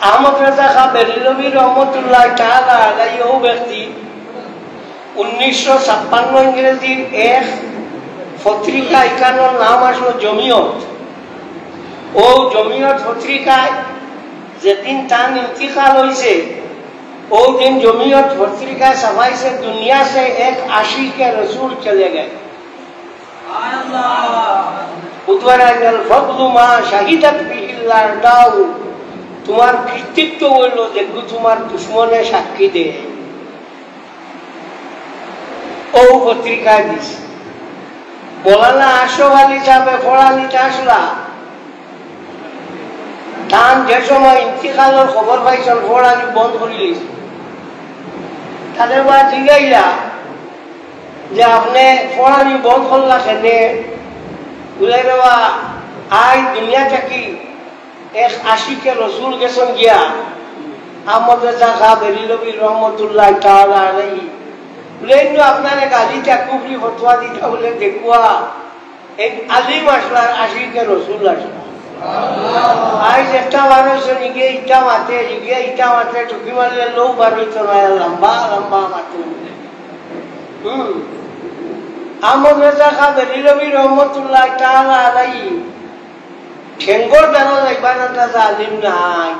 আহমদ রেজা খাঁ বেরেলভী রহমতুল্লাহ তাআলা আলাইহি ও ব্যক্তি 1956 ইংরেজির এক পত্রিকা এখানোর নাম আসলো জমিয়ত। ও জমিয়ত পত্রিকায় যেদিন তার ইন্তিকাল হয়েছে ও दिन जमीयत पत्रिका सफाई से दुनिया से एक आशिक के रसूल चले गए। तुम्हार कृतित्व बोलो देखो तुम्हार दुश्मने साक्षी दे ओ पत्रिका दिस मौलाना आशरफ आली साहब फड़ानी আসলা তান যে সময় ইন্তিকালের খবর পাইছেন ফড়ানি বন্ধ করে দিয়েছে। তাদের বা জিজ্ঞাইলা যে আপনি ফড়ানি বন্ধ করলা কেনে? বলে রে বা আই দুনিয়া থাকি এক আশিকে রসুল গেছেন গিয়া আহমদ রেজা খাঁ বেরেলভী রহমতুল্লাহ তাআলা আলাইহি বলে আপনার গালিটা কুফরি ফতোয়া দিতা বলে দেখুয়া এক আলিম আসলার আশিকে রসুল আসলা। আজ একটা মানুষ গিয়ে ইটা মাতে গিয়ে ইটা মাতে ঠুকি মারলে লোক বার হইতো না, লম্বা লম্বা মাতে। আহমদ রেজা খাঁ বেরেলভী রহমতুল্লাহ তাআলা আলাইহি ঠেঙ্গর বেড়া যাইবার একটা আলিম নাই।